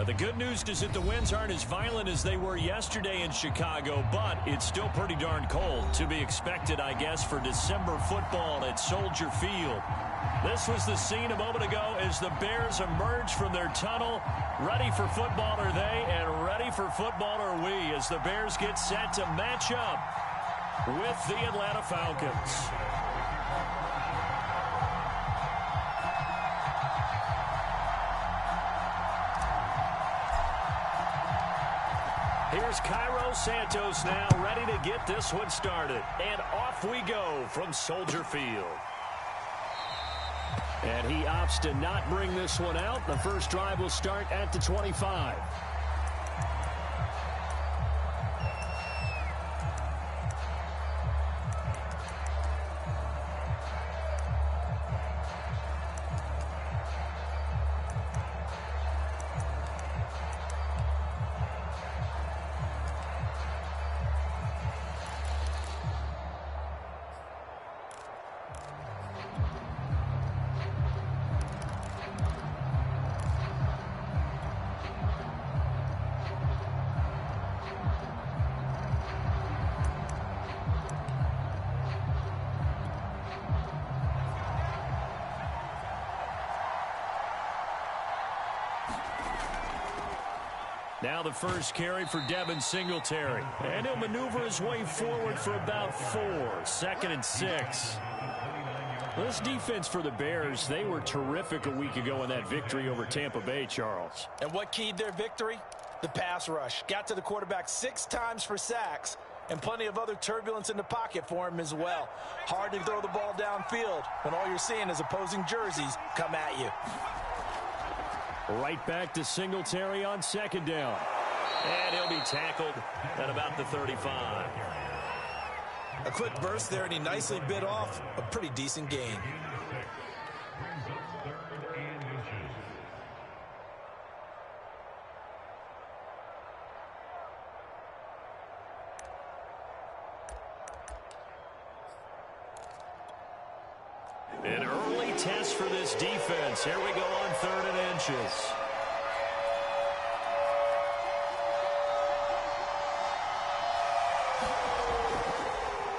The good news is that the winds aren't as violent as they were yesterday in Chicago, but it's still pretty darn cold. To be expected, I guess, for December football at Soldier Field. This was the scene a moment ago as the Bears emerge from their tunnel. Ready for football are they, and ready for football are we, as the Bears get set to match up with the Atlanta Falcons. Here's Cairo Santos now, ready to get this one started. And off we go from Soldier Field. And he opts to not bring this one out. The first drive will start at the 25. Now the first carry for Devin Singletary. And he'll maneuver his way forward for about 4. 2nd and 6. This defense for the Bears, they were terrific a week ago in that victory over Tampa Bay, Charles. And what keyed their victory? The pass rush. Got to the quarterback 6 times for sacks, and plenty of other turbulence in the pocket for him as well. Hard to throw the ball downfield when all you're seeing is opposing jerseys come at you. Right back to Singletary on 2nd down. And he'll be tackled at about the 35. A quick burst there, and he nicely bit off a pretty decent gain. An early test for this defense. Here we go on 3rd and inches.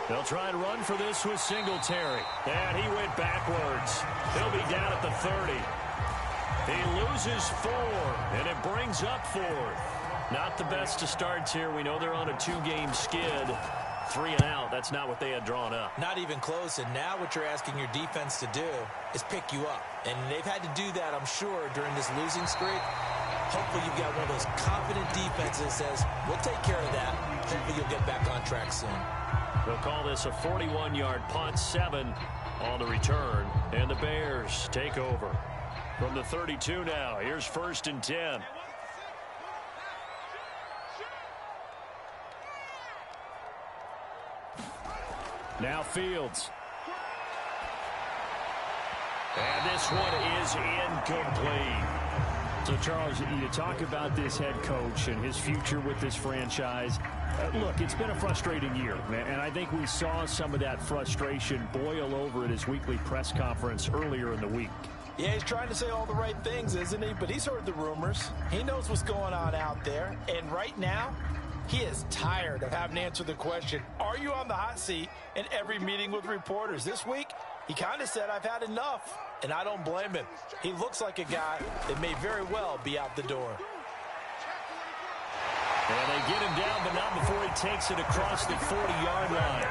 They'll try and run for this with Singletary. And he went backwards. He'll be down at the 30. He loses 4, and it brings up 4th. Not the best of starts here. We know they're on a 2-game skid. 3 and out. That's not what they had drawn up. Not even close. And now what you're asking your defense to do is pick you up. And they've had to do that, I'm sure, during this losing streak. Hopefully you've got one of those confident defenses that says, we'll take care of that. Hopefully you'll get back on track soon. They'll call this a 41-yard punt, 7 on the return. And the Bears take over. From the 32 now, here's 1st and 10. Now Fields. And this one is incomplete. So, Charles, you talk about this head coach and his future with this franchise. Look, it's been a frustrating year, and I think we saw some of that frustration boil over at his weekly press conference earlier in the week. Yeah, he's trying to say all the right things, isn't he? But he's heard the rumors. He knows what's going on out there. And right now, he is tired of having to answer the question, are you on the hot seat, in every meeting with reporters. This week, he kind of said, I've had enough, and I don't blame him. He looks like a guy that may very well be out the door. And they get him down, but not before he takes it across the 40-yard line.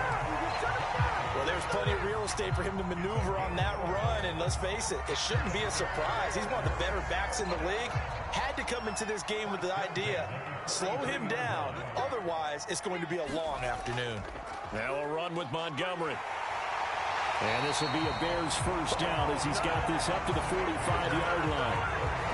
Well, there's plenty of real estate for him to maneuver on that run, and let's face it, it shouldn't be a surprise. He's one of the better backs in the league. Had to come into this game with the idea, slow him down, otherwise it's going to be a long afternoon. Now a run with Montgomery. And this will be a Bears first down as he's got this up to the 45-yard line.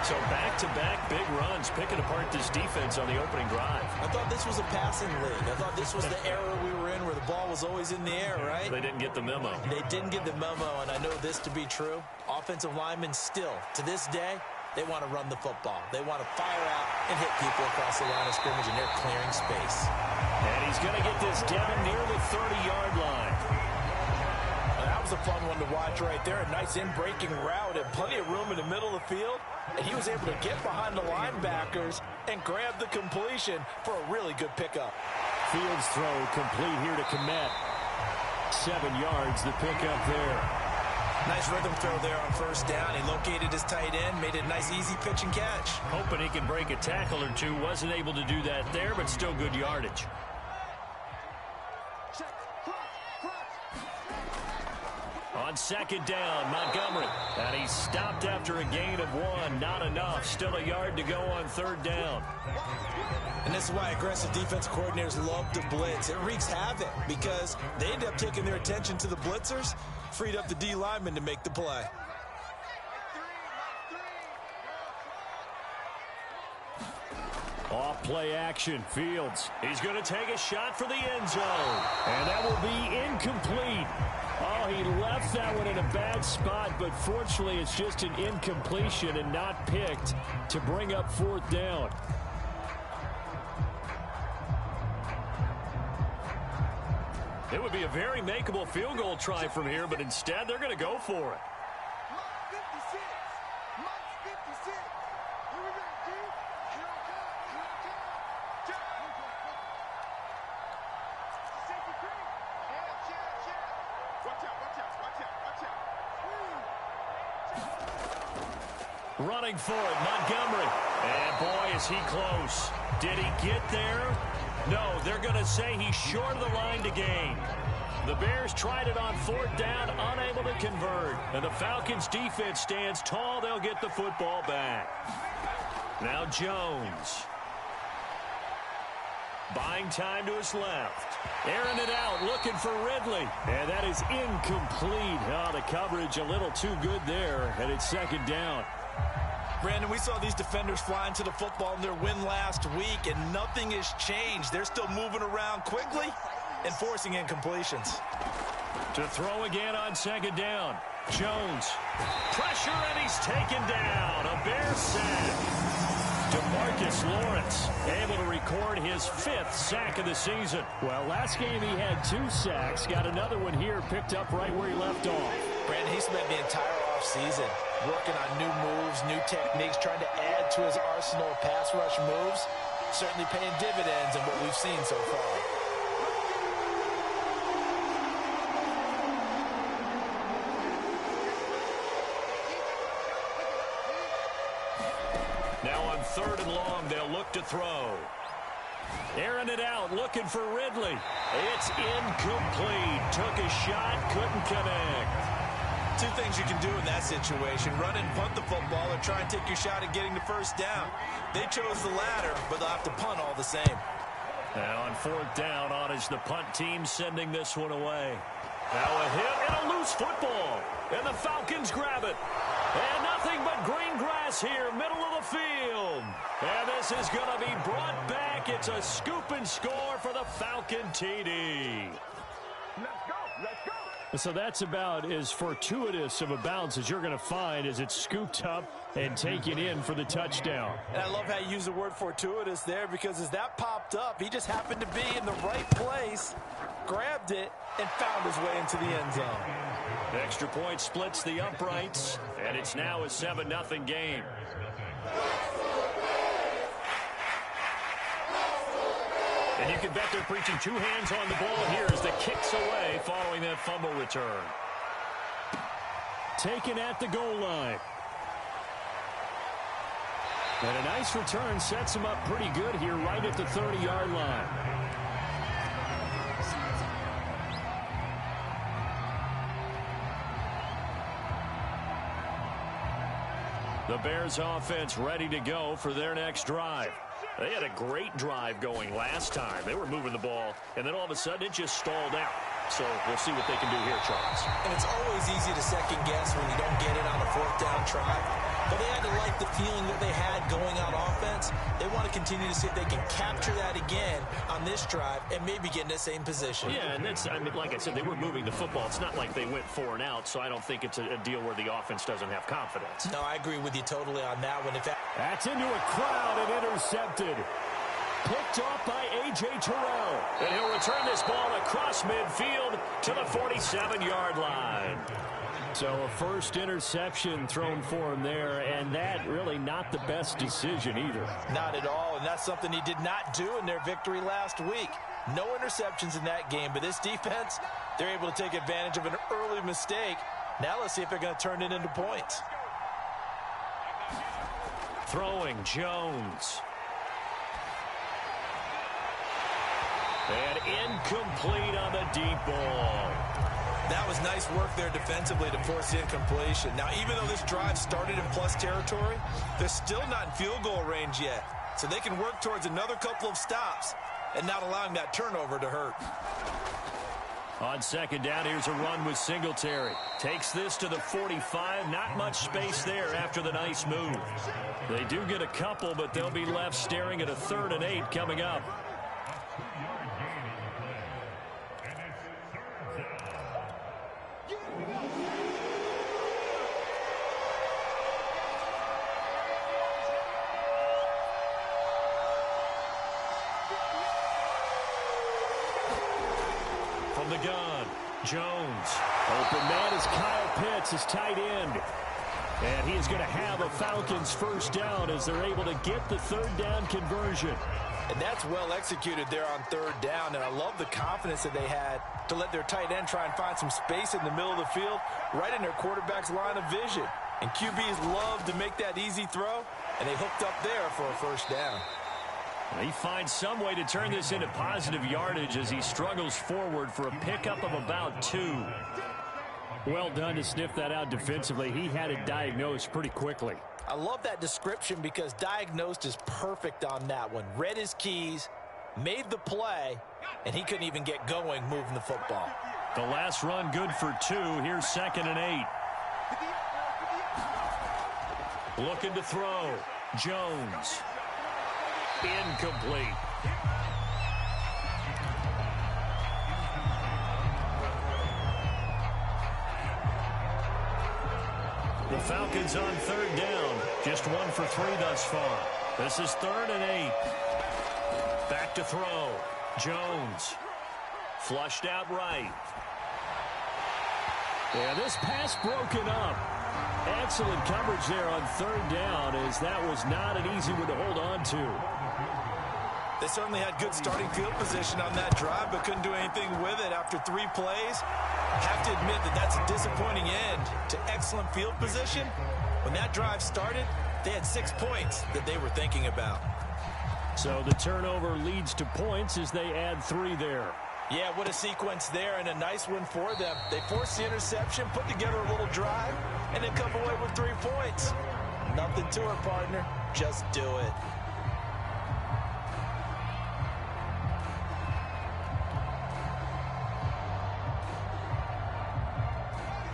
So back-to-back big runs, picking apart this defense on the opening drive. I thought this was a passing league. I thought this was the era we were in where the ball was always in the air, right? They didn't get the memo. They didn't get the memo, and I know this to be true. Offensive linemen still, to this day, they want to run the football. They want to fire out and hit people across the line of scrimmage, and they're clearing space. And he's going to get this Devin near the 30-yard line. That was a fun one to watch right there. A nice in-breaking route and plenty of room in the middle of the field. and he was able to get behind the linebackers and grab the completion for a really good pickup. Fields throw complete here to Komet. 7 yards, the pickup there. Nice rhythm throw there on first down. He located his tight end, made it a nice easy pitch and catch. Hoping he can break a tackle or two. Wasn't able to do that there, but still good yardage. On second down, Montgomery. And he's stopped after a gain of 1. Not enough. Still a yard to go on third down. And this is why aggressive defense coordinators love to blitz. It wreaks havoc because they end up taking their attention to the blitzers, freed up the D lineman to make the play. Off play action, Fields. He's going to take a shot for the end zone. And that will be incomplete. Oh, he left that one in a bad spot, but fortunately it's just an incompletion and not picked to bring up fourth down. It would be a very makeable field goal try from here, but instead they're going to go for it. Running for it, Montgomery. And boy, is he close. Did he get there? No, they're going to say he's short of the line to gain. The Bears tried it on fourth down, unable to convert. And the Falcons' defense stands tall. They'll get the football back. Now Jones. Buying time to his left. Airing it out, looking for Ridley. And that is incomplete. Oh, the coverage a little too good there. And it's second down. Brandon, we saw these defenders flying to the football in their win last week, and nothing has changed. They're still moving around quickly and forcing incompletions. To throw again on second down. Jones. Pressure, and he's taken down. A Bears sack. DeMarcus Lawrence able to record his 5th sack of the season. Well, last game he had 2 sacks. Got another one here picked up right where he left off. Brandon, he spent the entire offseason working on new moves, new techniques, trying to add to his arsenal of pass rush moves. Certainly paying dividends in what we've seen so far. Now on third and long, they'll look to throw. Airing it out, looking for Ridley. It's incomplete. Took a shot, couldn't connect. 2 things you can do in that situation: run and punt the football, or try and take your shot at getting the first down. They chose the latter, but they'll have to punt all the same. Now on fourth down, on is the punt team sending this one away. Now a hit and a loose football. And the Falcons grab it. And nothing but green grass here, middle of the field. And this is going to be brought back. It's a scoop and score for the Falcon TD. Let's go, let's go. So that's about as fortuitous of a bounce as you're going to find as it's scooped up and taken in for the touchdown. And I love how you use the word fortuitous there, because as that popped up, he just happened to be in the right place, grabbed it, and found his way into the end zone. Extra point splits the uprights, and it's now a 7-0 game. And you can bet they're preaching 2 hands on the ball here as the kick's away following that fumble return. Taken at the goal line. And a nice return sets him up pretty good here right at the 30-yard line. The Bears offense ready to go for their next drive. They had a great drive going last time. They were moving the ball, and then all of a sudden it just stalled out. So we'll see what they can do here, Charles. And it's always easy to second guess when you don't get it on a fourth down try. But they had to like the feeling that they had going on offense. They want to continue to see if they can capture that again on this drive and maybe get in the same position. Yeah, and that's, I mean, like I said, they were moving the football. It's not like they went 4 and out, so I don't think it's a deal where the offense doesn't have confidence. No, I agree with you totally on that one. In fact, that's into a crowd and intercepted. Picked off by A.J. Terrell. And he'll return this ball across midfield to the 47-yard line. So a first interception thrown for him there, and that really not the best decision either. Not at all, and that's something he did not do in their victory last week. No interceptions in that game, but this defense, they're able to take advantage of an early mistake. Now let's see if they're going to turn it into points. Throwing, Jones. And incomplete on the deep ball. That was nice work there defensively to force the incompletion. Now, even though this drive started in plus territory, they're still not in field goal range yet. So they can work towards another couple of stops and not allowing that turnover to hurt. On second down, here's a run with Singletary. Takes this to the 45. Not much space there after the nice move. They do get a couple, but they'll be left staring at a 3rd and 8 coming up. From the gun, Jones. Open man is Kyle Pitts, his tight end. And he is going to have a Falcons first down as they're able to get the 3rd down conversion. And that's well executed there on 3rd down. And I love the confidence that they had to let their tight end try and find some space in the middle of the field, right in their quarterback's line of vision. And QBs love to make that easy throw, and they hooked up there for a first down. He finds some way to turn this into positive yardage as he struggles forward for a pickup of about 2. Well done to sniff that out defensively. He had it diagnosed pretty quickly. I love that description because diagnosed is perfect on that one. Read his keys, made the play, and he couldn't even get going moving the football. The last run good for 2. Here's 2nd and 8. Looking to throw. Jones. Incomplete. The Falcons on 3rd down. Just 1 for 3 thus far. This is 3rd and 8. Back to throw. Jones. Flushed out right. Yeah, this pass broken up. Excellent coverage there on 3rd down, as that was not an easy one to hold on to. They certainly had good starting field position on that drive, but couldn't do anything with it after 3 plays. Have to admit that that's a disappointing end to excellent field position. When that drive started, they had 6 points that they were thinking about. So the turnover leads to points as they add 3 there. Yeah, what a sequence there, and a nice one for them. They forced the interception, put together a little drive, and then come away with 3 points. Nothing to it, partner. Just do it.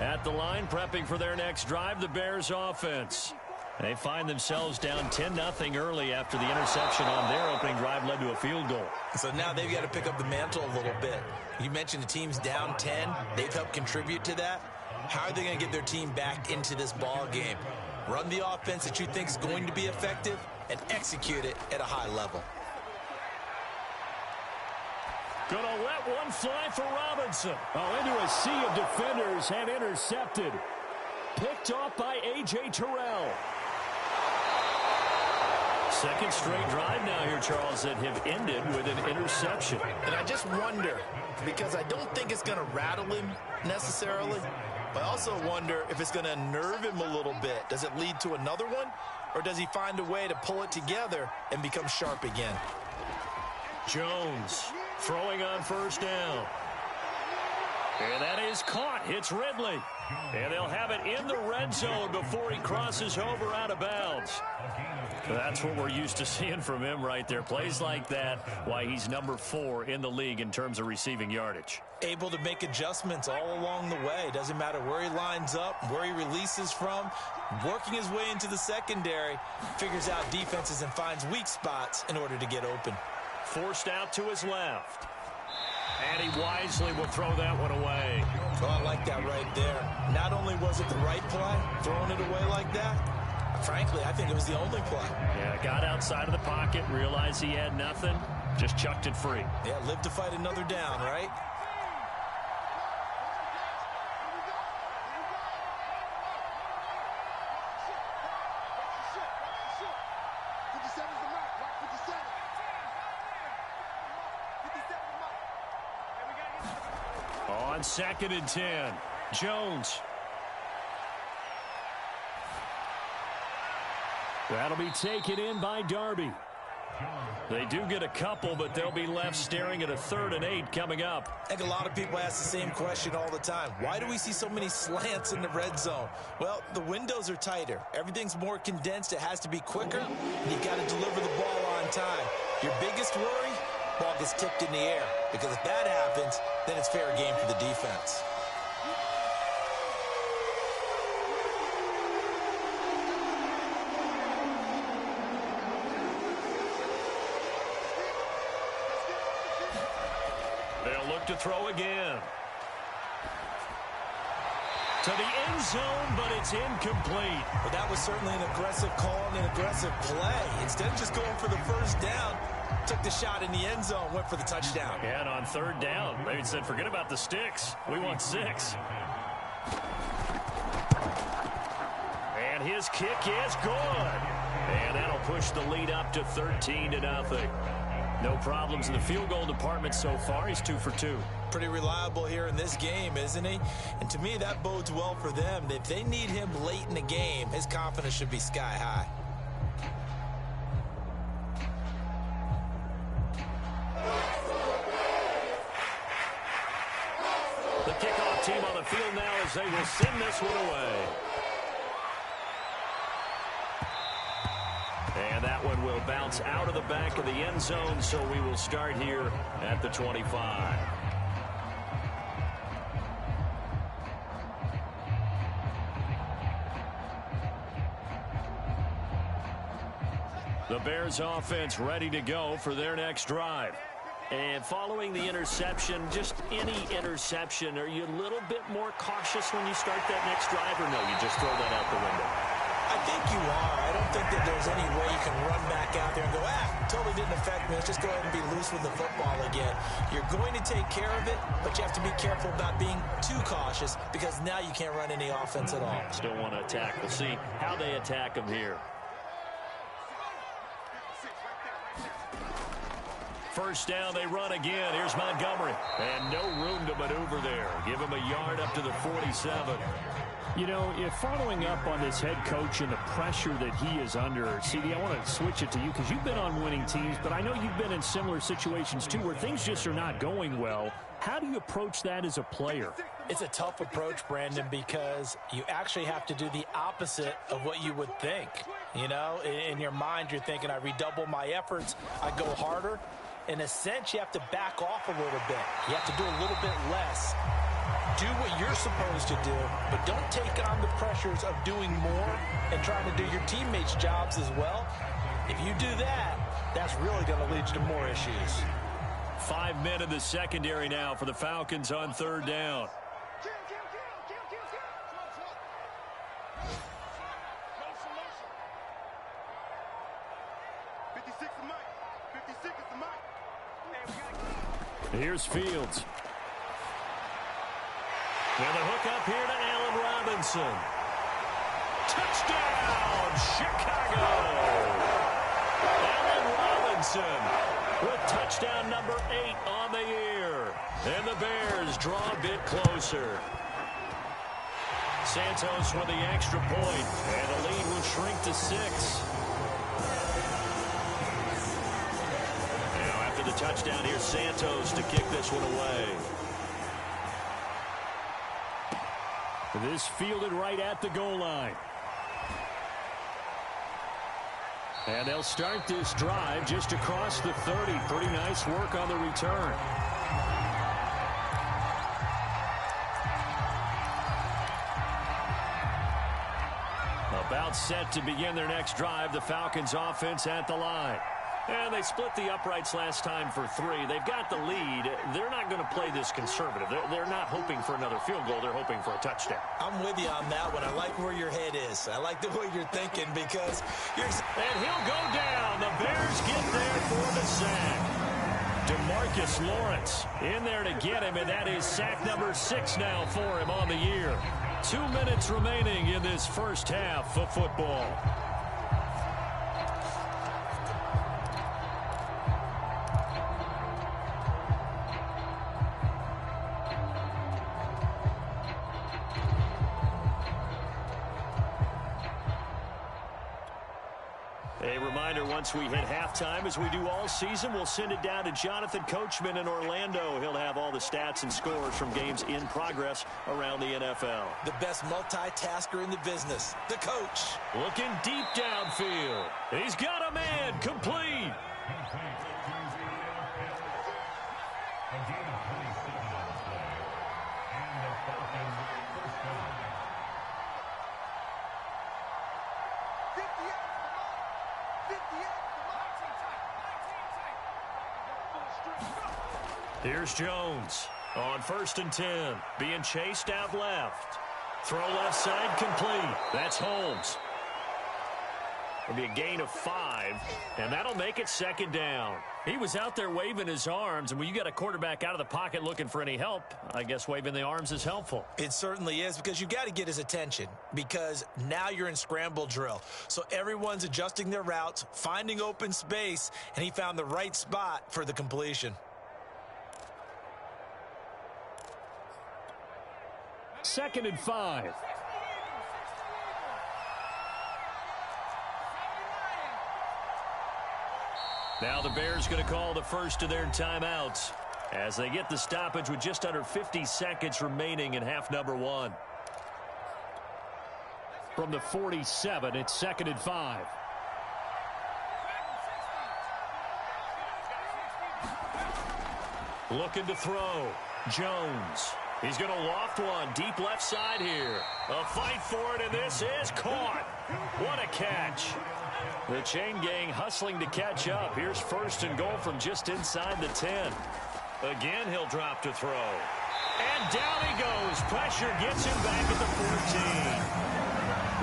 At the line, prepping for their next drive, the Bears offense. They find themselves down 10-0 early after the interception on their opening drive led to a field goal. So now they've got to pick up the mantle a little bit. You mentioned the team's down 10. They've helped contribute to that. How are they going to get their team back into this ball game? Run the offense that you think is going to be effective and execute it at a high level. Gonna let one fly for Robinson. Oh, into a sea of defenders and intercepted. Picked off by A.J. Terrell. Second straight drive now here, Charles, that have ended with an interception. And I just wonder, because I don't think it's going to rattle him necessarily, but I also wonder if it's going to unnerve him a little bit. Does it lead to another one, or does he find a way to pull it together and become sharp again? Jones throwing on first down. And that is caught. Hits Ridley. And they'll have it in the red zone before he crosses over out of bounds. That's what we're used to seeing from him right there. Plays like that, why he's number 4 in the league in terms of receiving yardage. Able to make adjustments all along the way. Doesn't matter where he lines up, where he releases from. Working his way into the secondary, figures out defenses and finds weak spots in order to get open. Forced out to his left. And he wisely will throw that one away. Oh, I like that right there. Not only was it the right play, throwing it away like that, frankly, I think it was the only play. Yeah, got outside of the pocket, realized he had nothing, just chucked it free. Yeah, live to fight another down, right? On 2nd and 10, Jones. That'll be taken in by Darby. They do get a couple, but they'll be left staring at a 3rd and 8 coming up. I think a lot of people ask the same question all the time. Why do we see so many slants in the red zone? Well, the windows are tighter. Everything's more condensed. It has to be quicker, and you've got to deliver the ball on time. Your biggest worry? Ball gets tipped in the air, because if that happens, then it's fair game for the defense. They'll look to throw again. To the end zone, but it's incomplete. But that was certainly an aggressive call and an aggressive play. Instead of just going for the first down, took the shot in the end zone, went for the touchdown. And on 3rd down, they said, forget about the sticks. We want 6. And his kick is good. And that'll push the lead up to 13-0. No problems in the field goal department so far. He's 2 for 2. Pretty reliable here in this game, isn't he? And to me, that bodes well for them. If they need him late in the game, his confidence should be sky high. The kickoff team on the field now as they will send this one away. And that one will bounce out of the back of the end zone, so we will start here at the 25. The Bears offense ready to go for their next drive. And following the interception, just any interception, are you a little bit more cautious when you start that next drive, or no, you just throw that out the window? I think you are. I don't think that there's any way you can run back out there and go, totally didn't affect me. Let's just go ahead and be loose with the football again. You're going to take care of it, but you have to be careful about being too cautious, because now you can't run any offense at all. Still want to attack. We'll see how they attack them here. First down, they run again. Here's Montgomery. And no room to maneuver there. Give him a yard up to the 47. You know, if following up on this head coach and the pressure that he is under, CD, I want to switch it to you because you've been on winning teams, but I know you've been in similar situations too where things just are not going well. How do you approach that as a player? It's a tough approach, Brandon, because you actually have to do the opposite of what you would think. You know, in your mind, you're thinking, I redouble my efforts, I go harder. In a sense, you have to back off a little bit. You have to do a little bit less. Do what you're supposed to do, but don't take on the pressures of doing more and trying to do your teammates' jobs as well. If you do that, that's really going to lead to more issues. 5 men in the secondary now for the Falcons on 3rd down. Here's Fields. And the hook up here to Allen Robinson. Touchdown, Chicago! Allen Robinson with touchdown number 8 on the year. And the Bears draw a bit closer. Santos with the extra point, and the lead will shrink to 6. Now after the touchdown, here's Santos to kick this one away. This fielded right at the goal line. And they'll start this drive just across the 30. Pretty nice work on the return. About set to begin their next drive. The Falcons offense at the line. And they split the uprights last time for 3. They've got the lead. They're not going to play this conservative. They're not hoping for another field goal. They're hoping for a touchdown. I'm with you on that one. I like where your head is. I like the way you're thinking because you're... And he'll go down. The Bears get there for the sack. DeMarcus Lawrence in there to get him, and that is sack number 6 now for him on the year. 2 minutes remaining in this first half of football. reminder, once we hit halftime, as we do all season, we'll send it down to Jonathan Coachman in Orlando. He'll have all the stats and scores from games in progress around the NFL. The best multitasker in the business, the coach. Looking deep downfield. He's got a man, complete. Here's Jones on 1st and 10, being chased out left. Throw left side complete. That's Holmes. It'll be a gain of 5, and that'll make it 2nd down. He was out there waving his arms, and when you got a quarterback out of the pocket looking for any help, I guess waving the arms is helpful. It certainly is, because you got to get his attention, because now you're in scramble drill. So everyone's adjusting their routes, finding open space, and he found the right spot for the completion. 2nd and 5. Now the Bears going to call the first of their timeouts as they get the stoppage with just under 50 seconds remaining in half number 1. From the 47, it's 2nd and 5. Looking to throw. Jones. He's going to loft one deep left side here. A fight for it, and this is caught. What a catch. The chain gang hustling to catch up. Here's 1st and goal from just inside the 10. Again, he'll drop to throw. And down he goes. Pressure gets him back at the 14.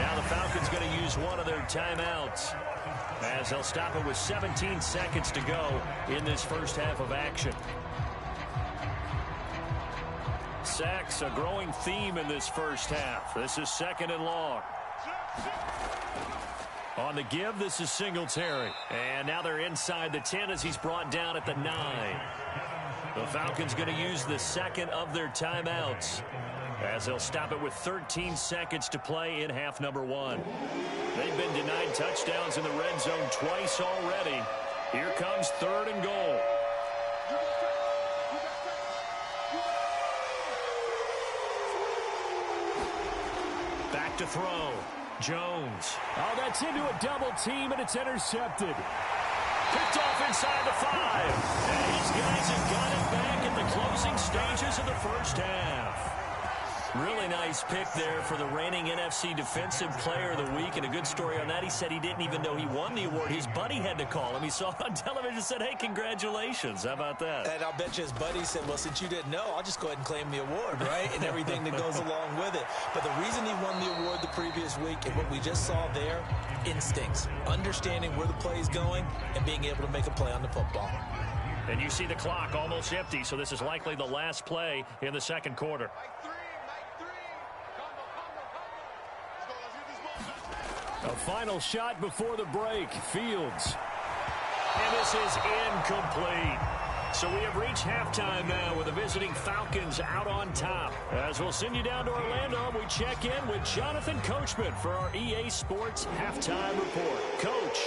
Now the Falcons going to use one of their timeouts as they'll stop it with 17 seconds to go in this first half of action. Sacks, a growing theme in this first half. This is 2nd and long. On the give, this is Singletary. And now they're inside the 10 as he's brought down at the 9. The Falcons going to use the second of their timeouts as they'll stop it with 13 seconds to play in half number 1. They've been denied touchdowns in the red zone twice already. Here comes 3rd and goal. Back to throw. Jones. Oh, that's into a double team, and it's intercepted. Picked off inside the 5. And these guys have got it back in the closing stages of the first half. Really nice pick there for the reigning NFC Defensive Player of the Week. And a good story on that, he said he didn't even know he won the award. His buddy had to call him. He saw it on television and said, hey, congratulations. How about that? And I'll bet you his buddy said, well, since you didn't know, I'll just go ahead and claim the award, right? And everything that goes along with it. But the reason he won the award the previous week and what we just saw there, instincts, understanding where the play is going and being able to make a play on the football. And you see the clock almost empty, so this is likely the last play in the second quarter. A final shot before the break. Fields. And this is incomplete. So we have reached halftime now with the visiting Falcons out on top. As we'll send you down to Orlando, we check in with Jonathan Coachman for our EA Sports Halftime Report. Coach.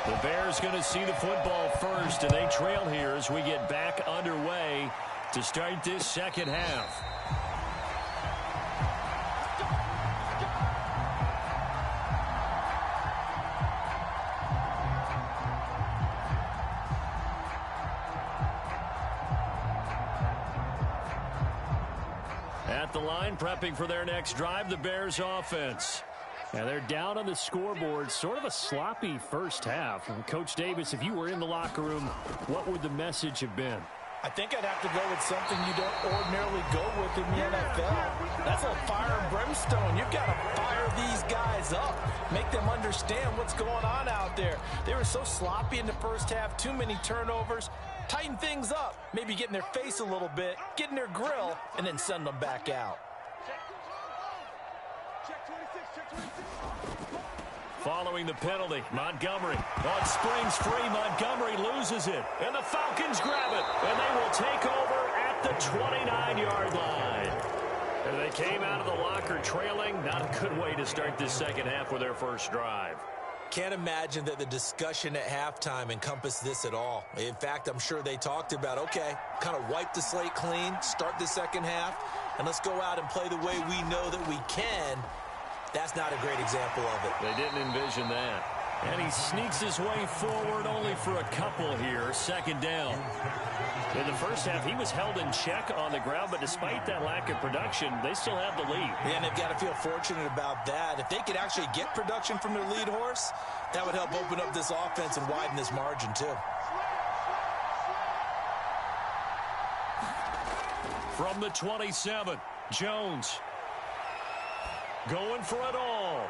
The Bears going to see the football first, and they trail here as we get back underway to start this second half. At the line, prepping for their next drive, the Bears offense. And they're down on the scoreboard. Sort of a sloppy first half. And Coach Davis, if you were in the locker room, what would the message have been? I think I'd have to go with something you don't ordinarily go with in the NFL. That's a fire and brimstone. You've got to fire these guys up. Make them understand what's going on out there. They were so sloppy in the first half. Too many turnovers. Tighten things up. Maybe get in their face a little bit. Get in their grill. And then send them back out. Following the penalty, Montgomery on springs free. Montgomery loses it, and the Falcons grab it, and they will take over at the 29-yard line. And they came out of the locker trailing. Not a good way to start this second half with their first drive. Can't imagine that the discussion at halftime encompassed this at all. In fact, I'm sure they talked about, okay, kind of wipe the slate clean, start the second half, and let's go out and play the way we know that we can. That's not a great example of it. They didn't envision that. And he sneaks his way forward only for a couple here. Second down. In the first half, he was held in check on the ground, but despite that lack of production, they still have the lead. Yeah, and they've got to feel fortunate about that. If they could actually get production from their lead horse, that would help open up this offense and widen this margin too. From the 27, Jones going for it all.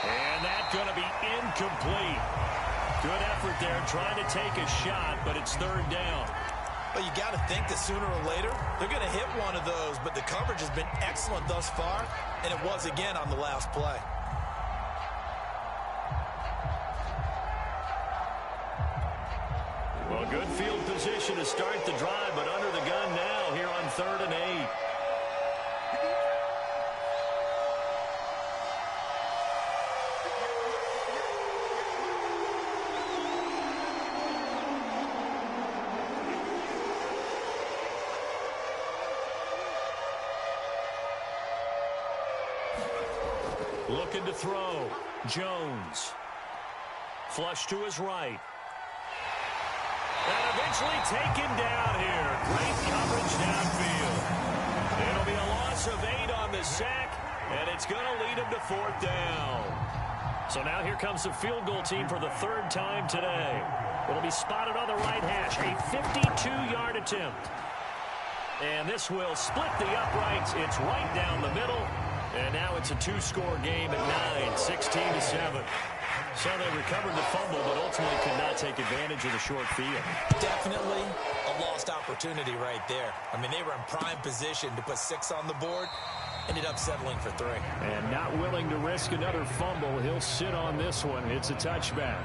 And that's going to be incomplete. Good effort there trying to take a shot, but it's third down. Well, you got to think that sooner or later they're going to hit one of those, but the coverage has been excellent thus far, and it was again on the last play. Well, good field position to start the drive, but under the gun now here on 3rd and 8. Looking to throw. Jones. Flush to his right. And eventually taken down here. Great coverage downfield. It'll be a loss of 8 on the sack, and it's going to lead him to 4th down. So now here comes the field goal team for the 3rd time today. It'll be spotted on the right hash. A 52-yard attempt. And this will split the uprights. It's right down the middle. And now it's a 2-score game at 9, 16-7. So they recovered the fumble, but ultimately could not take advantage of the short field. Definitely a lost opportunity right there. I mean, they were in prime position to put 6 on the board. Ended up settling for 3. And not willing to risk another fumble. He'll sit on this one. It's a touchback.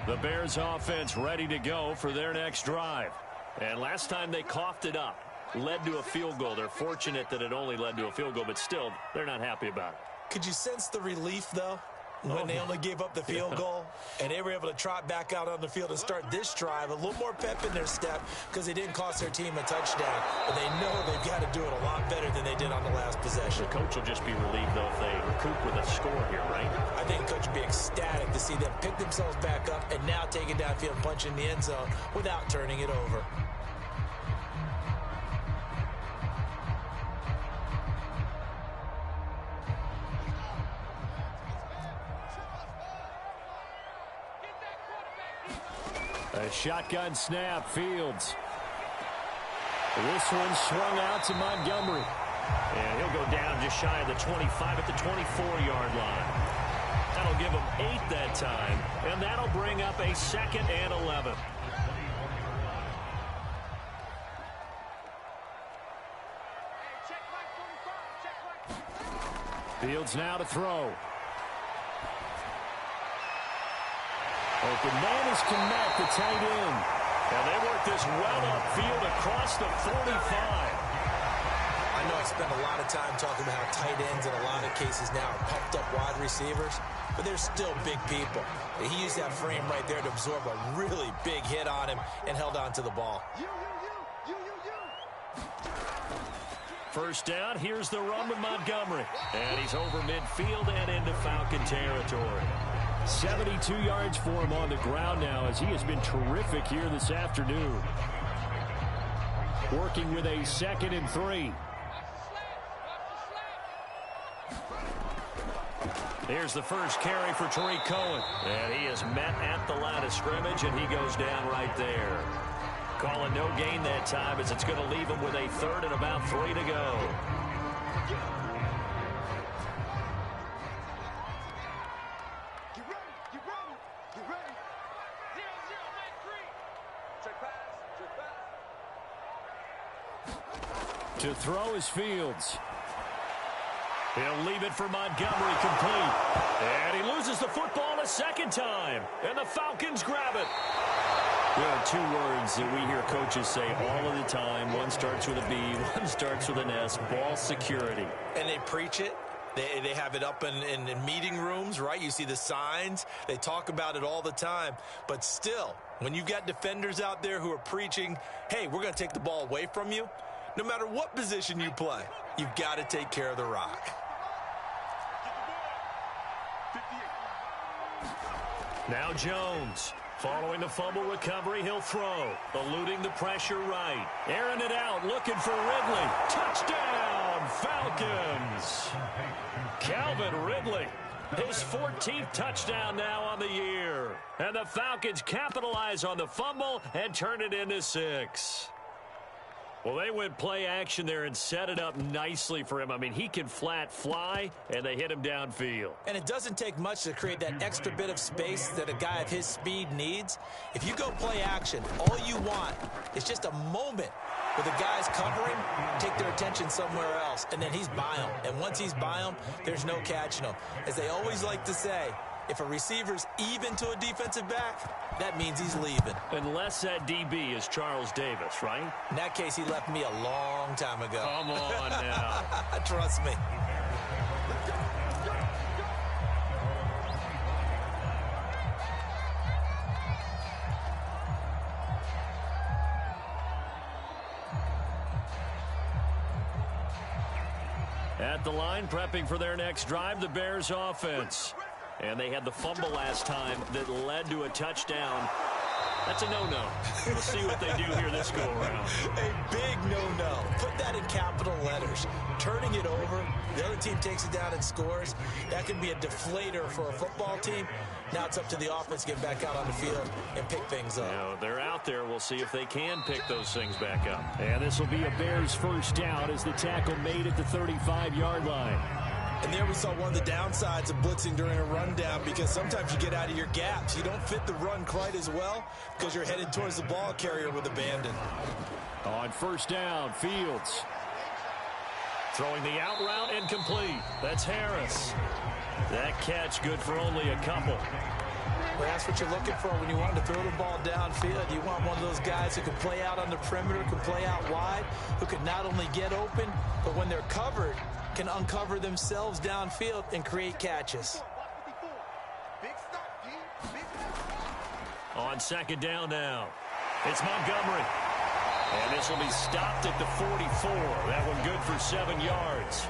The Bears offense ready to go for their next drive. And last time they coughed it up, led to a field goal. They're fortunate that it only led to a field goal, but still, they're not happy about it. Could you sense the relief, though, when they only gave up the field goal? And they were able to trot back out on the field and start this drive. A little more pep in their step because they didn't cost their team a touchdown. But they know they've got to do it a lot better than they did on the last possession. The coach will just be relieved, though, if they recoup with a score here, right? I think coach would be ecstatic to see them pick themselves back up and now take it downfield and punch in the end zone without turning it over. A shotgun snap, Fields. This one swung out to Montgomery. And he'll go down just shy of the 25 at the 24-yard line. That'll give him 8 that time, and that'll bring up a 2nd and 11. Fields now to throw. Open man is Kmet, the tight end. And they work this well upfield across the 45. I know I spend a lot of time talking about how tight ends in a lot of cases now are pumped up wide receivers, but they're still big people. He used that frame right there to absorb a really big hit on him and held on to the ball. First down, here's the run with Montgomery. And he's over midfield and into Falcon territory. 72 yards for him on the ground now as he has been terrific here this afternoon. Working with a 2nd and 3. Here's the first carry for Tariq Cohen. And he is met at the line of scrimmage, and he goes down right there. Calling no gain that time as it's going to leave him with a 3rd and about 3 to go. To throw is Fields. He'll leave it for Montgomery, complete. And he loses the football a second time. And the Falcons grab it. There are two words that we hear coaches say all of the time. One starts with a B, one starts with an S, ball security. And they preach it. They have it up in meeting rooms, right? You see the signs. They talk about it all the time. But still, when you've got defenders out there who are preaching, hey, we're going to take the ball away from you, no matter what position you play, you've got to take care of the rock. Now Jones. Following the fumble recovery, he'll throw. Eluding the pressure right. Airing it out, looking for Ridley. Touchdown, Falcons. Calvin Ridley. His 14th touchdown now on the year. And the Falcons capitalize on the fumble and turn it into 6. Well, they went play action there and set it up nicely for him. I mean, he can flat fly, and they hit him downfield. And it doesn't take much to create that extra bit of space that a guy of his speed needs. If you go play action, all you want is just a moment where the guys covering take their attention somewhere else, and then he's by him. And once he's by him, there's no catching him. As they always like to say, if a receiver's even to a defensive back, that means he's leaving. Unless that DB is Charles Davis, right? In that case, he left me a long time ago. Come on now. Trust me. At the line, prepping for their next drive, the Bears offense. And they had the fumble last time that led to a touchdown. That's a no-no. We'll see what they do here this go-around. A big no-no. Put that in capital letters. Turning it over, the other team takes it down and scores. That can be a deflator for a football team. Now it's up to the offense to get back out on the field and pick things up. Now, they're out there. We'll see if they can pick those things back up. And this will be a Bears first down as the tackle made at the 35-yard line. And there we saw one of the downsides of blitzing during a rundown, because sometimes you get out of your gaps. You don't fit the run quite as well because you're headed towards the ball carrier with abandon. On first down, Fields. Throwing the out route incomplete. That's Harris. That catch good for only a couple. Well, that's what you're looking for when you want to throw the ball downfield. You want one of those guys who can play out on the perimeter, can play out wide, who can not only get open, but when they're covered, can uncover themselves downfield and create catches. On second down now, it's Montgomery. And this will be stopped at the 44. That one good for 7 yards.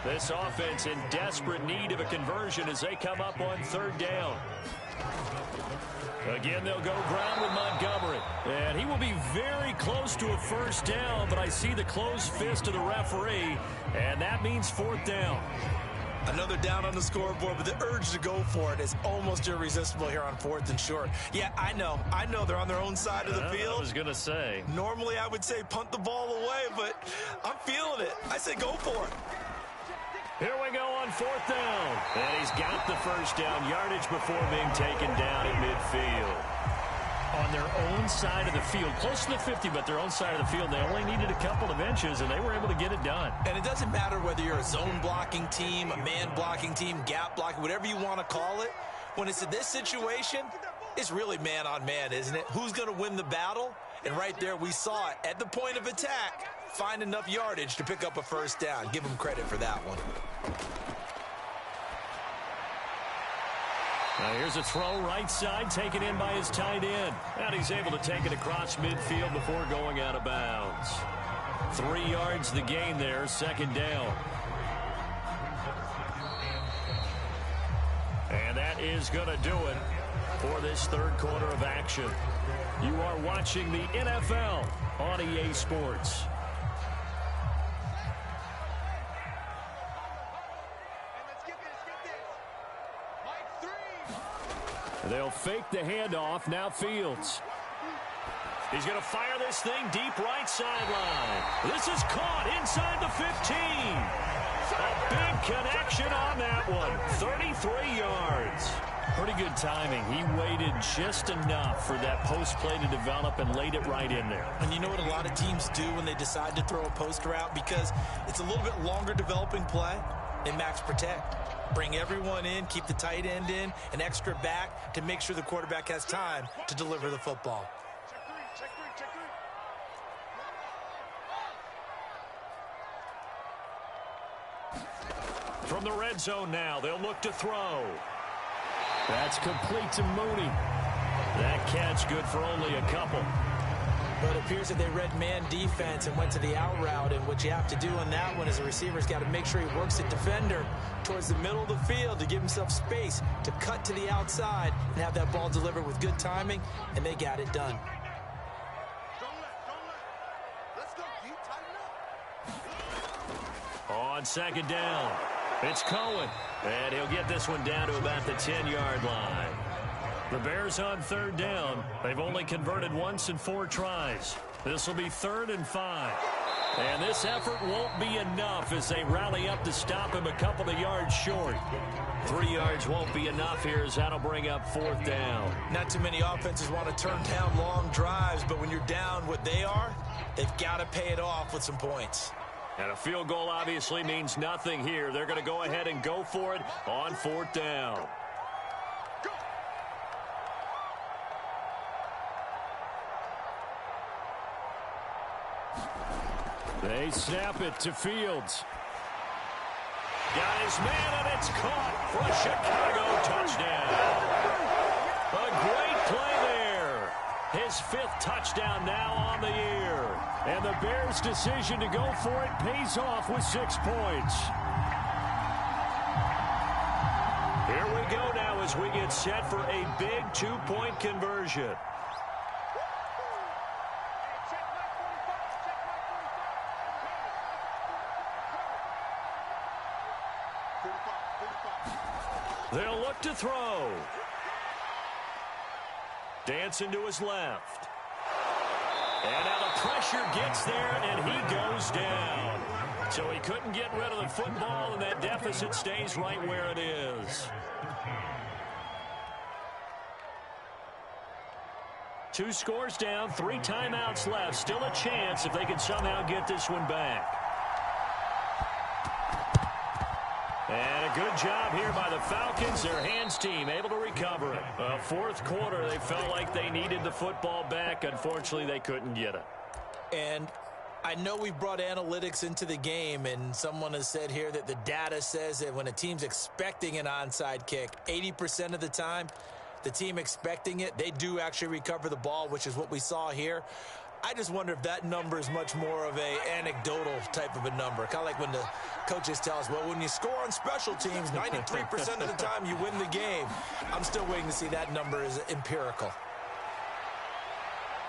This offense in desperate need of a conversion as they come up on third down. Again, they'll go ground with Montgomery. And he will be very close to a first down, but I see the closed fist of the referee, and that means fourth down. Another down on the scoreboard, but the urge to go for it is almost irresistible here on fourth and short. Yeah, I know they're on their own side of the field. I was going to say. Normally I would say punt the ball away, but I'm feeling it. I say go for it. Here we go on fourth down. And he's got the first down yardage before being taken down at midfield. On their own side of the field, close to the 50, but their own side of the field, they only needed a couple of inches, and they were able to get it done. And it doesn't matter whether you're a zone blocking team, a man blocking team, gap blocking, whatever you want to call it. When it's in this situation, it's really man on man, isn't it? Who's going to win the battle? And right there, we saw it at the point of attack. Find enough yardage to pick up a first down. Give him credit for that one. Now here's a throw right side, taken in by his tight end. And he's able to take it across midfield before going out of bounds. 3 yards the gain there, second down. And that is going to do it for this third quarter of action. You are watching the NFL on EA Sports. They'll fake the handoff. Now Fields. He's going to fire this thing deep right sideline. This is caught inside the 15. A big connection on that one. 33 yards. Pretty good timing. He waited just enough for that post play to develop and laid it right in there. And you know what a lot of teams do when they decide to throw a post route? Because it's a little bit longer developing play. They max protect. Bring everyone in, keep the tight end in, an extra back to make sure the quarterback has time to deliver the football. From the red zone now, they'll look to throw. That's complete to Mooney. That catch good for only a couple. But it appears that they read man defense and went to the out route, and what you have to do on that one is the receiver's got to make sure he works the defender towards the middle of the field to give himself space to cut to the outside and have that ball delivered with good timing, and they got it done. On second down, it's Cohen, and he'll get this one down to about the 10-yard line. The Bears on third down. They've only converted once in 4 tries. This will be 3rd and 5. And this effort won't be enough as they rally up to stop him a couple of yards short. 3 yards won't be enough here as that'll bring up 4th down. Not too many offenses want to turn down long drives, but when you're down what they are, they've got to pay it off with some points. And a field goal obviously means nothing here. They're going to go ahead and go for it on 4th down. They snap it to Fields. Got his man, and it's caught for a Chicago touchdown. A great play there. His 5th touchdown now on the year. And the Bears' decision to go for it pays off with 6 points. Here we go now as we get set for a big 2-point conversion. They'll look to throw. Dancing to his left. And now the pressure gets there, and he goes down. So he couldn't get rid of the football, and that deficit stays right where it is. 2 scores down, 3 timeouts left. Still a chance if they can somehow get this one back. And a good job here by the Falcons. Their hands team able to recover it. 4th quarter, they felt like they needed the football back. Unfortunately, they couldn't get it. And I know we brought analytics into the game, and someone has said here that the data says that when a team's expecting an onside kick, 80% of the time, the team expecting it, they do actually recover the ball, which is what we saw here. I just wonder if that number is much more of a anecdotal type of a number. Kind of like when the coaches tell us, well, when you score on special teams, 93% of the time you win the game. I'm still waiting to see that number is empirical.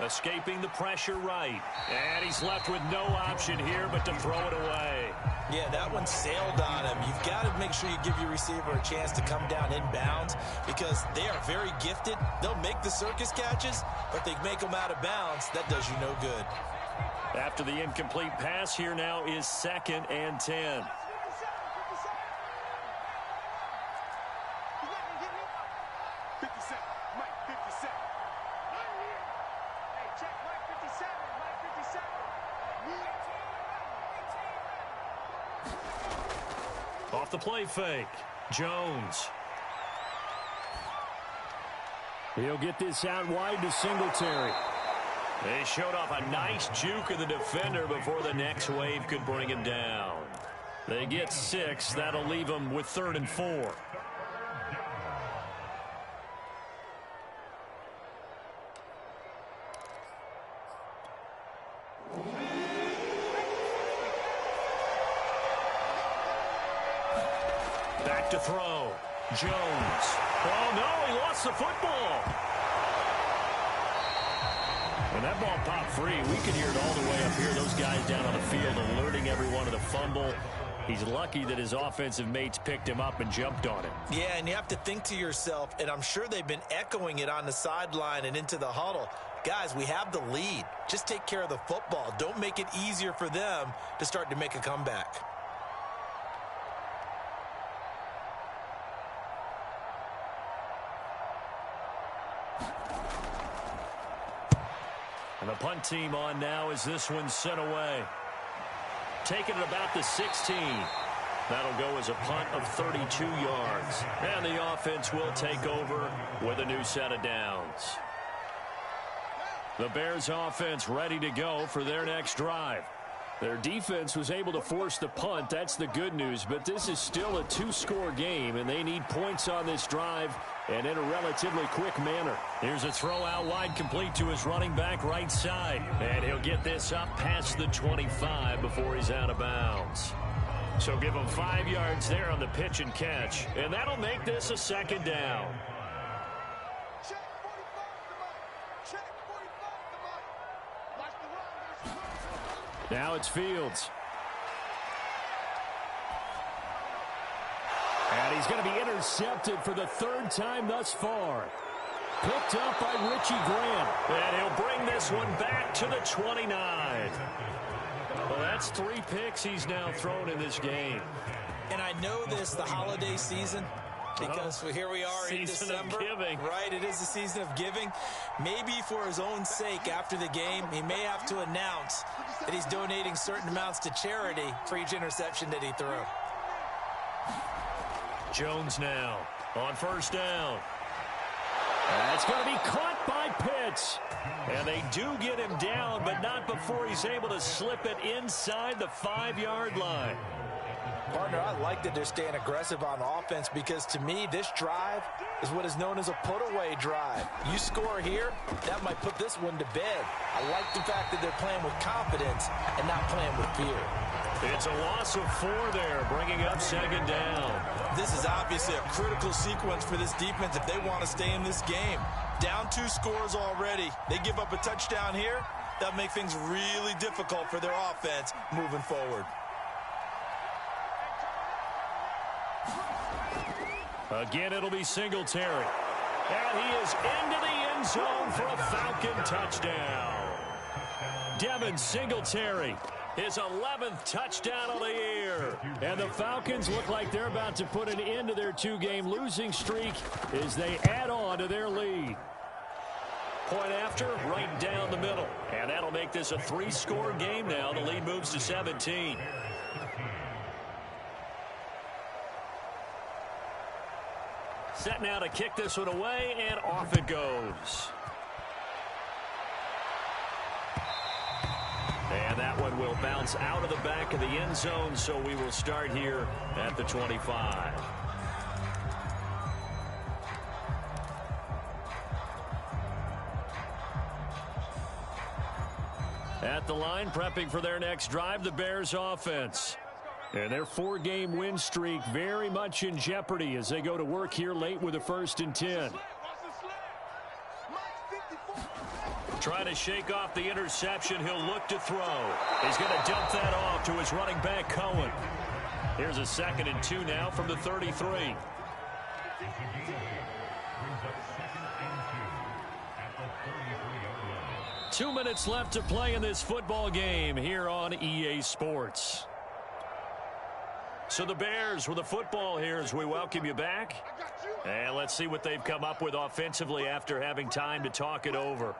Escaping the pressure right. And he's left with no option here but to throw it away. Yeah, that one sailed on him. You've got to make sure you give your receiver a chance to come down inbounds because they are very gifted. They'll make the circus catches, but they make them out of bounds. That does you no good. After the incomplete pass, here now is 2nd and 10. Off the play fake, Jones. He'll get this out wide to Singletary. They showed off a nice juke of the defender before the next wave could bring him down. They get 6. That'll leave them with 3rd and 4. Back to throw. Jones. Oh, no, he lost the football. When that ball popped free, we could hear it all the way up here. Those guys down on the field alerting everyone of the fumble. He's lucky that his offensive mates picked him up and jumped on him. Yeah, and you have to think to yourself, and I'm sure they've been echoing it on the sideline and into the huddle. Guys, we have the lead. Just take care of the football. Don't make it easier for them to start to make a comeback. And the punt team on now as this one's sent away. Taking it about the 16. That'll go as a punt of 32 yards. And the offense will take over with a new set of downs. The Bears offense ready to go for their next drive. Their defense was able to force the punt. That's the good news. But this is still a two-score game, and they need points on this drive and in a relatively quick manner. Here's a throw out wide, complete to his running back right side. And he'll get this up past the 25 before he's out of bounds. So give him 5 yards there on the pitch and catch. And that'll make this a second down. Now it's Fields. And he's going to be intercepted for the third time thus far. Picked up by Richie Grant. And he'll bring this one back to the 29. Well, that's 3 picks he's now thrown in this game. And I know this, the holiday season, because here we are in December. Season of giving. Right, it is the season of giving. Maybe for his own sake after the game, he may have to announce that he's donating certain amounts to charity for each interception that he threw. Jones now on first down. That's going to be caught by Pitts. And they do get him down, but not before he's able to slip it inside the 5-yard line. Partner, I like that they're staying aggressive on offense because, to me, this drive is what is known as a put-away drive. You score here, that might put this one to bed. I like the fact that they're playing with confidence and not playing with fear. It's a loss of 4 there, bringing up second down. This is obviously a critical sequence for this defense if they want to stay in this game. Down 2 scores already. They give up a touchdown here. That'll make things really difficult for their offense moving forward. Again, it'll be Singletary. And he is into the end zone for a Falcon touchdown. Devin Singletary, his 11th touchdown of the year. And the Falcons look like they're about to put an end to their 2-game losing streak as they add on to their lead. Point after, right down the middle. And that'll make this a 3-score game now. The lead moves to 17. Set now to kick this one away, and off it goes. And that one will bounce out of the back of the end zone, so we will start here at the 25. At the line, prepping for their next drive, the Bears offense. And their 4-game win streak very much in jeopardy as they go to work here late with a 1st and 10. Trying to shake off the interception. He'll look to throw. He's going to dump that off to his running back, Cohen. Here's a 2nd and 2 now from the 33. Two minutes left to play in this football game here on EA Sports. So the Bears with the football here as we welcome you back. And let's see what they've come up with offensively after having time to talk it over.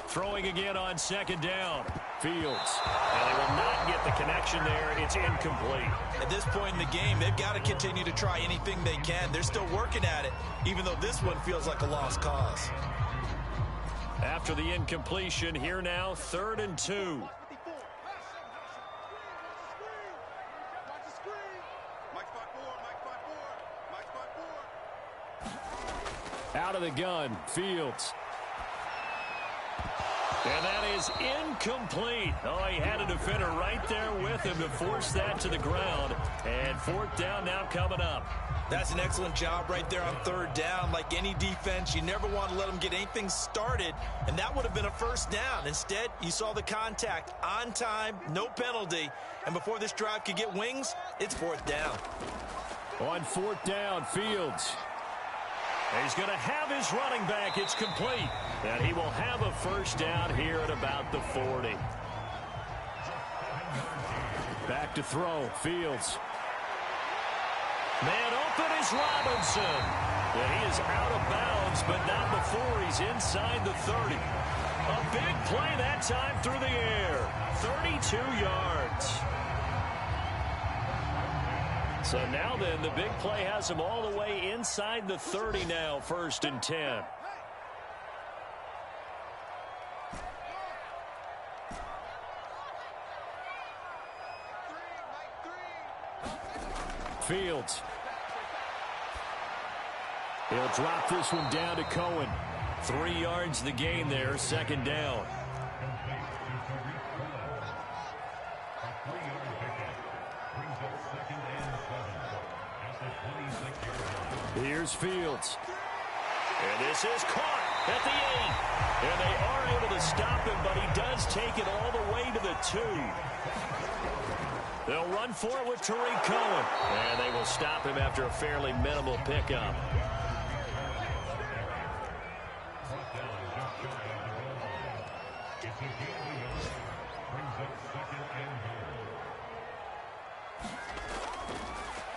Throwing again on 2nd down. Fields. And they will not get the connection there. It's incomplete. At this point in the game, they've got to continue to try anything they can. They're still working at it, even though this one feels like a lost cause. After the incompletion, here now, 3rd and 2. Out of the gun, Fields. And that is incomplete. Oh, he had a defender right there with him to force that to the ground. And 4th down now coming up. That's an excellent job right there on 3rd down. Like any defense, you never want to let them get anything started, and that would have been a 1st down. Instead, you saw the contact on time, no penalty, and before this drive could get wings, it's 4th down. On 4th down, Fields. He's going to have his running back. It's complete. And he will have a 1st down here at about the 40. Back to throw, Fields. Man open is Robinson. And he is out of bounds, but not before he's inside the 30. A big play that time through the air. 32 yards. So now then, the big play has him all the way inside the 30 now, 1st and 10. Fields. He'll drop this one down to Cohen. 3 yards the gain there, 2nd down. Here's Fields. And this is caught at the 8. And they are able to stop him, but he does take it all the way to the 2. They'll run for it with Tariq Cohen. And they will stop him after a fairly minimal pickup.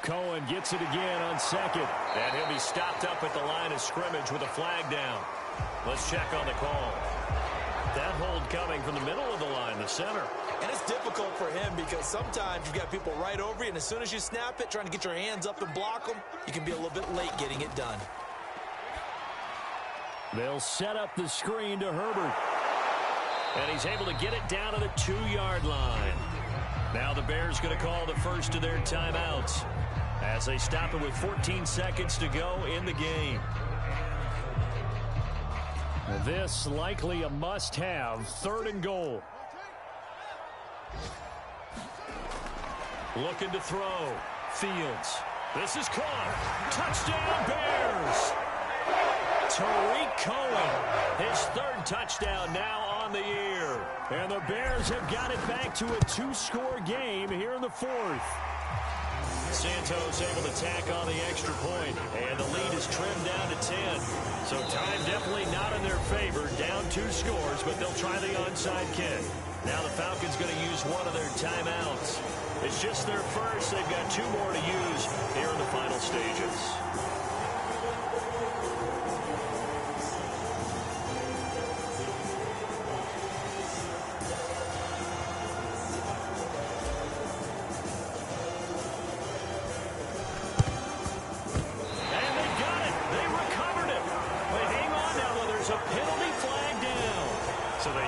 Cohen gets it again on 2nd. And he'll be stopped up at the line of scrimmage with a flag down. Let's check on the call. That hold coming from the middle of the line, the center. And it's difficult for him because sometimes you've got people right over you, and as soon as you snap it, trying to get your hands up and block them, you can be a little bit late getting it done. They'll set up the screen to Herbert. And he's able to get it down to the 2-yard line. Now the Bears going to call the first of their timeouts as they stop it with 14 seconds to go in the game. This likely a must-have, 3rd and goal. Looking to throw. Fields. This is caught. Touchdown, Bears! Tariq Cohen, his 3rd touchdown now on the year. And the Bears have got it back to a 2-score game here in the 4th. Santos able to tack on the extra point, and the lead is trimmed down to 10. So time definitely not in their favor, down 2 scores, but they'll try the onside kick. Now the Falcons going to use one of their timeouts. It's just their first. They've got 2 more to use here in the final stages.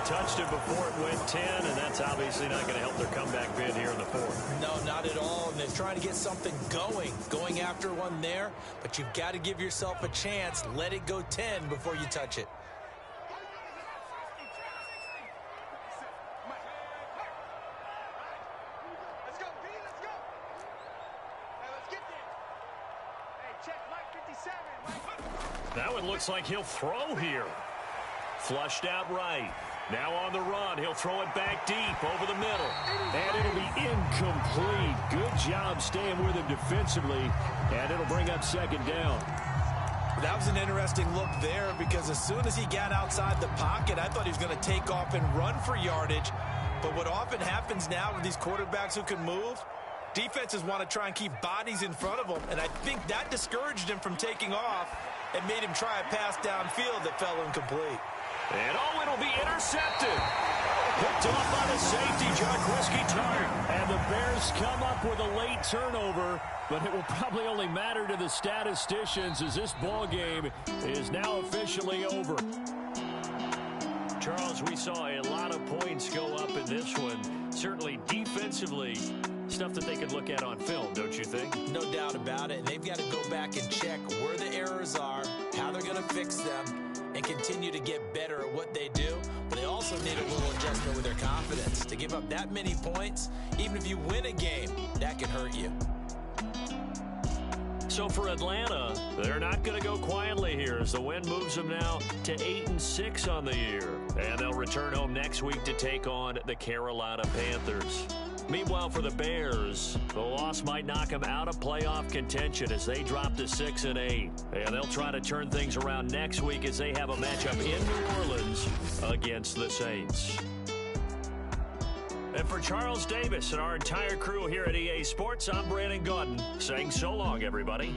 Touched it before it went 10, and that's obviously not going to help their comeback bid here in the 4th. No, not at all, and they're trying to get something going after one there, but you've got to give yourself a chance. Let it go 10 before you touch it. Let's go, B, let's go. Hey, let's get there. Hey, check Mike 57. Mike. That one looks like he'll throw here. Flushed out right. Now on the run, he'll throw it back deep over the middle. And it'll be incomplete. Good job staying with him defensively. And it'll bring up 2nd down. That was an interesting look there because as soon as he got outside the pocket, I thought he was going to take off and run for yardage. But what often happens now with these quarterbacks who can move, defenses want to try and keep bodies in front of them. And I think that discouraged him from taking off and made him try a pass downfield that fell incomplete. And it'll be intercepted. Picked off by the safety, Jaquiski Tartt. And the Bears come up with a late turnover, but it will probably only matter to the statisticians as this ball game is now officially over. Charles, we saw a lot of points go up in this one. Certainly defensively, stuff that they could look at on film, don't you think? No doubt about it. And they've got to go back and check where the errors are, how they're going to fix them, and continue to get better at what they do. But they also need a little adjustment with their confidence. To give up that many points, even if you win a game, that can hurt you. So for Atlanta, they're not going to go quietly here as the win moves them now to 8-6 on the year. And they'll return home next week to take on the Carolina Panthers. Meanwhile, for the Bears, the loss might knock them out of playoff contention as they drop to 6-8. And they'll try to turn things around next week as they have a matchup in New Orleans against the Saints. And for Charles Davis and our entire crew here at EA Sports, I'm Brandon Gaudin saying so long, everybody.